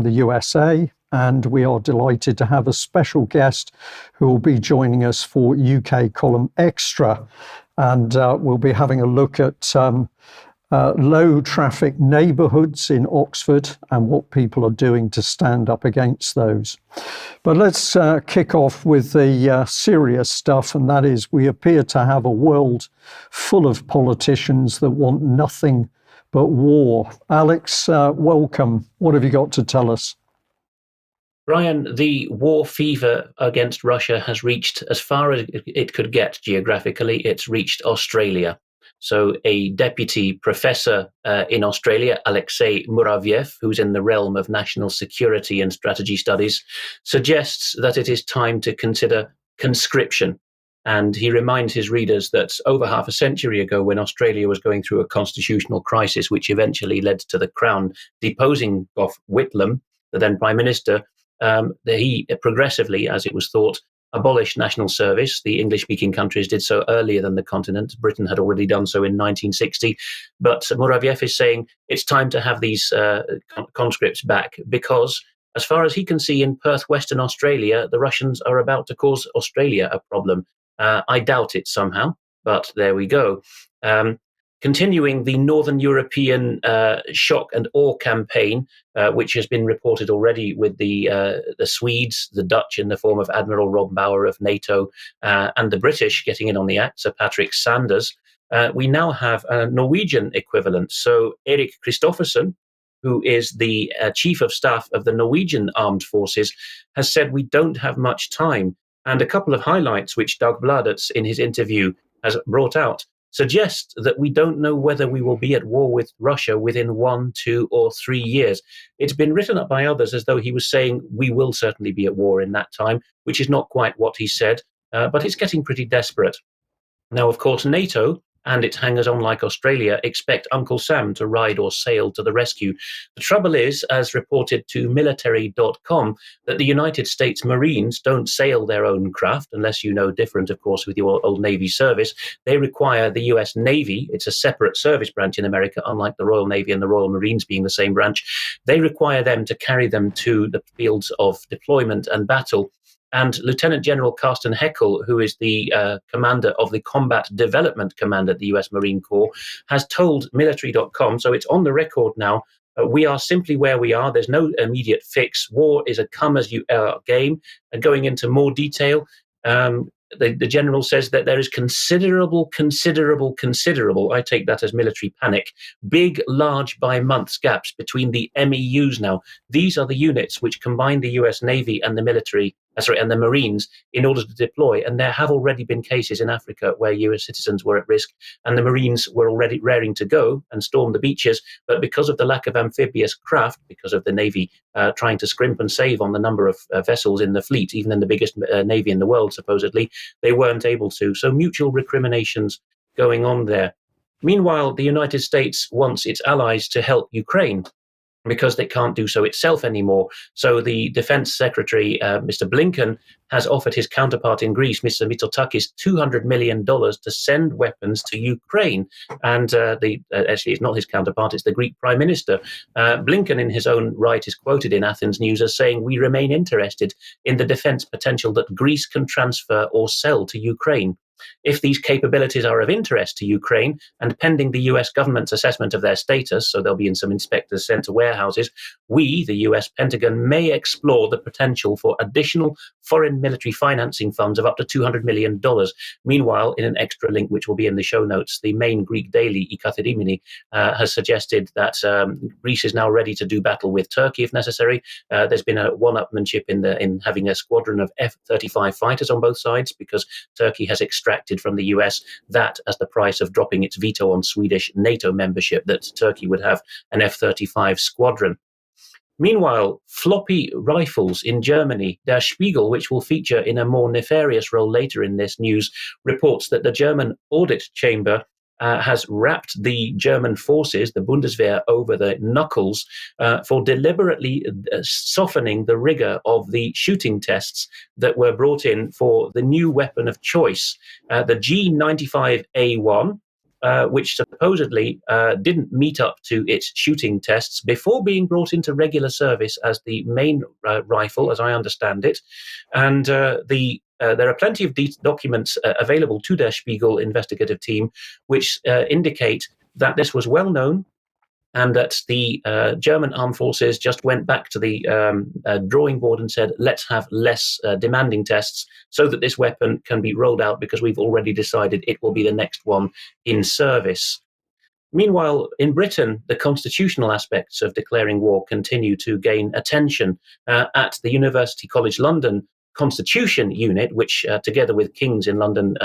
the USA, and we are delighted to have a special guest who will be joining us for UK Column Extra. And we'll be having a look at low traffic neighbourhoods in Oxford and what people are doing to stand up against those. But let's kick off with the serious stuff, and that is we appear to have a world full of politicians that want nothing but war. Alex, welcome. What have you got to tell us? Brian, the war fever against Russia has reached as far as it could get geographically. It's reached Australia. So a deputy professor in Australia, Alexei Muravyev, who's in the realm of national security and strategy studies, suggests that it is time to consider conscription. And he reminds his readers that over half a century ago, when Australia was going through a constitutional crisis, which eventually led to the Crown deposing Gough Whitlam, the then Prime Minister, he progressively, as it was thought, abolished national service. The English-speaking countries did so earlier than the continent. Britain had already done so in 1960. But Muravyev is saying it's time to have these conscripts back because, as far as he can see in Perth, Western Australia, the Russians are about to cause Australia a problem. I doubt it somehow, but there we go. Continuing the Northern European shock and awe campaign, which has been reported already with the Swedes, the Dutch in the form of Admiral Rob Bauer of NATO, and the British getting in on the act, Sir Patrick Sanders, we now have a Norwegian equivalent. So Eirik Kristoffersen, who is the chief of staff of the Norwegian armed forces, has said we don't have much time. And a couple of highlights which Dagbladet in his interview has brought out suggest that we don't know whether we will be at war with Russia within 1, 2, or 3 years. It's been written up by others as though he was saying we will certainly be at war in that time, which is not quite what he said, but it's getting pretty desperate. Now, of course, NATO and its hangers-on like Australia expect Uncle Sam to ride or sail to the rescue. The trouble is, as reported to military.com, that the United States Marines don't sail their own craft, unless you know different, of course, with your old Navy service. They require the US Navy. It's a separate service branch in America, unlike the Royal Navy and the Royal Marines being the same branch. They require them to carry them to the fields of deployment and battle. And Lieutenant General Carsten Heckel, who is the commander of the Combat Development Command at the US Marine Corps, has told military.com, so it's on the record now, we are simply where we are. There's no immediate fix. War is a come-as-you-are game. And going into more detail, the general says that there is considerable, I take that as military panic, big, large by months gaps between the MEUs now. These are the units which combine the US Navy and the military, and the Marines in order to deploy. And there have already been cases in Africa where US citizens were at risk and the Marines were already raring to go and storm the beaches. But because of the lack of amphibious craft, because of the Navy trying to scrimp and save on the number of vessels in the fleet, even in the biggest Navy in the world, supposedly, they weren't able to. So mutual recriminations going on there. Meanwhile, the United States wants its allies to help Ukraine because they can't do so itself anymore. So the Defense Secretary, Mr. Blinken, has offered his counterpart in Greece, Mr. Mitsotakis, $200 million to send weapons to Ukraine. And actually, it's not his counterpart, it's the Greek Prime Minister. Blinken, in his own right, is quoted in Athens News as saying, we remain interested in the defense potential that Greece can transfer or sell to Ukraine. If these capabilities are of interest to Ukraine, and pending the US government's assessment of their status, so they'll be in some inspectors sent to warehouses, we, the US Pentagon, may explore the potential for additional foreign military financing funds of up to $200 million. Meanwhile, in an extra link, which will be in the show notes, the main Greek daily, Kathimerini, has suggested that Greece is now ready to do battle with Turkey if necessary. There's been a one-upmanship in having a squadron of F-35 fighters on both sides because Turkey has extracted from the US that as the price of dropping its veto on Swedish NATO membership, that Turkey would have an F-35 squadron. Meanwhile, Floppy rifles in Germany, Der Spiegel, which will feature in a more nefarious role later in this news, reports that the German audit chamber has wrapped the German forces, the Bundeswehr, over the knuckles for deliberately softening the rigor of the shooting tests that were brought in for the new weapon of choice, the G95A1, which supposedly didn't meet up to its shooting tests before being brought into regular service as the main rifle, as I understand it. And there are plenty of documents available to Der Spiegel investigative team which indicate that this was well known, and that the German armed forces just went back to the drawing board and said, let's have less demanding tests so that this weapon can be rolled out, because we've already decided it will be the next one in service. Meanwhile, in Britain, the constitutional aspects of declaring war continue to gain attention. At the University College London Constitution Unit, which together with King's in London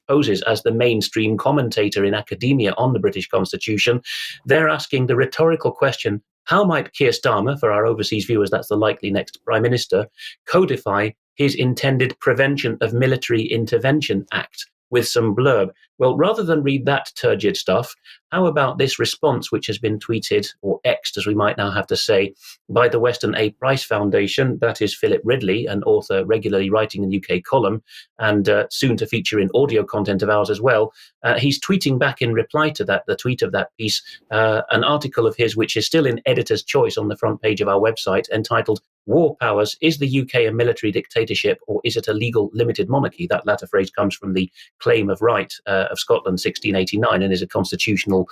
poses as the mainstream commentator in academia on the British Constitution, they're asking the rhetorical question, how might Keir Starmer, for our overseas viewers, that's the likely next Prime Minister, codify his intended Prevention of Military Intervention Act with some blurb? Well, rather than read that turgid stuff, how about this response, which has been tweeted, or X'd as we might now have to say, by the Weston A. Price Foundation? That is Philip Ridley, an author regularly writing a UK column, and soon to feature in audio content of ours as well. He's tweeting back in reply to that, the tweet of that piece, an article of his which is still in editor's choice on the front page of our website, entitled War Powers, is the UK a military dictatorship, or is it a legal limited monarchy? That latter phrase comes from the Claim of Right of Scotland, 1689, and is a constitutional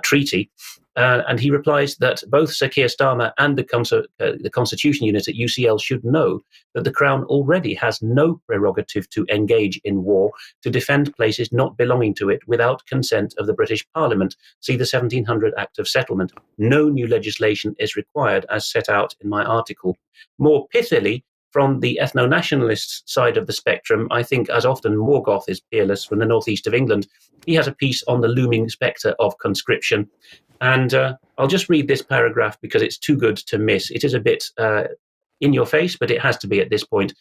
treaty. And he replies that both Sir Keir Starmer and the Constitution Unit at UCL should know that the Crown already has no prerogative to engage in war to defend places not belonging to it without consent of the British Parliament. See the 1700 Act of Settlement. No new legislation is required, as set out in my article. More pithily, from the ethno-nationalist side of the spectrum, I think as often Morgoth is peerless from the northeast of England. He has a piece on the looming spectre of conscription. And I'll just read this paragraph because it's too good to miss. It is a bit in your face, but it has to be at this point.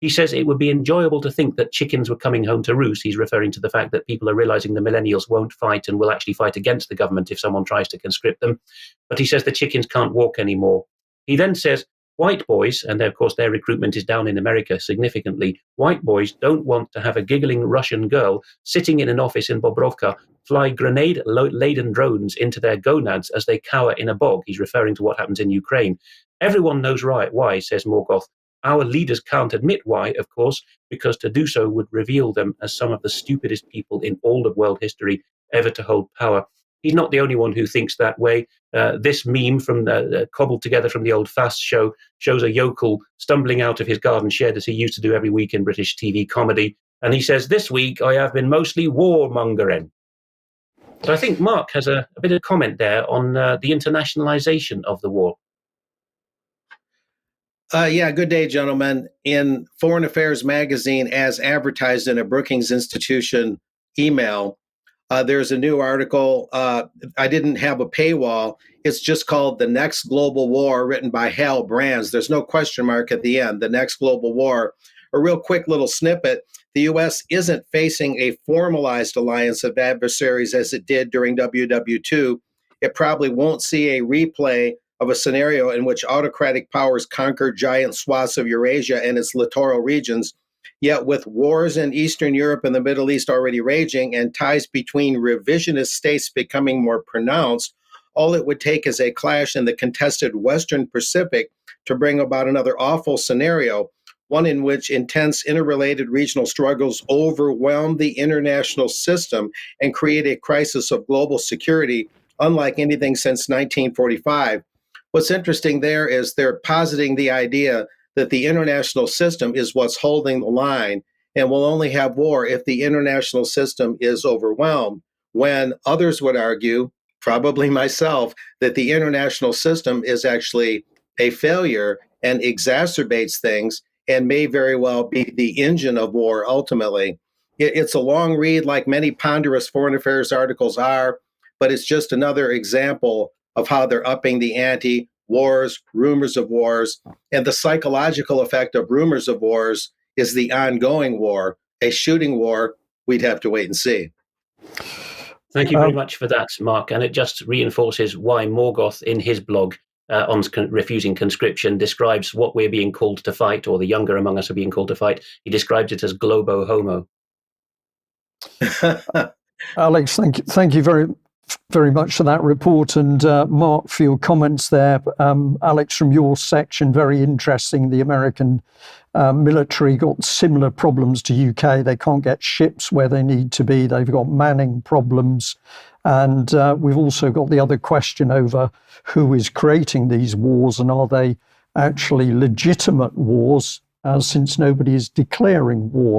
He says it would be enjoyable to think that chickens were coming home to roost. He's referring to the fact that people are realizing the millennials won't fight and will actually fight against the government if someone tries to conscript them. But he says the chickens can't walk anymore. He then says, white boys, and of course their recruitment is down in America significantly, white boys don't want to have a giggling Russian girl sitting in an office in Bobrovka fly grenade-laden drones into their gonads as they cower in a bog. He's referring to what happens in Ukraine. Everyone knows why, says Morgoth. Our leaders can't admit why, of course, because to do so would reveal them as some of the stupidest people in all of world history ever to hold power. He's not the only one who thinks that way. This meme from cobbled together from the old Fast show shows a yokel stumbling out of his garden shed as he used to do every week in British TV comedy. And he says, this week I have been mostly warmongering. So I think Mark has a bit of comment there on the internationalization of the war. Yeah, good day, gentlemen. In Foreign Affairs magazine, as advertised in a Brookings Institution email, there's a new article. I didn't have a paywall. It's just called The Next Global War, written by Hal Brands. There's no question mark at the end. The Next Global War. A real quick little snippet. The U.S. isn't facing a formalized alliance of adversaries as it did during WW2. It probably won't see a replay of a scenario in which autocratic powers conquer giant swaths of Eurasia and its littoral regions. Yet with wars in Eastern Europe and the Middle East already raging and ties between revisionist states becoming more pronounced, all it would take is a clash in the contested Western Pacific to bring about another awful scenario, one in which intense interrelated regional struggles overwhelm the international system and create a crisis of global security unlike anything since 1945. What's interesting there is they're positing the idea that the international system is what's holding the line and will only have war if the international system is overwhelmed, when others would argue, probably myself, that the international system is actually a failure and exacerbates things and may very well be the engine of war ultimately. It's a long read, like many ponderous foreign affairs articles are, but it's just another example of how they're upping the ante. Wars, rumors of wars, and the psychological effect of rumors of wars is the ongoing war. A shooting war, we'd have to wait and see. Thank you very much for that, Mark. And it just reinforces why Morgoth, in his blog on refusing conscription, describes what we're being called to fight, or the younger among us are being called to fight. He describes it as globo homo. Alex, thank you very much for that report, and Mark, for your comments there. Alex, from your section, very interesting. The American military got similar problems to UK. They can't get ships where they need to be. They've got manning problems. And we've also got the other question over who is creating these wars, and are they actually legitimate wars, since nobody is declaring war.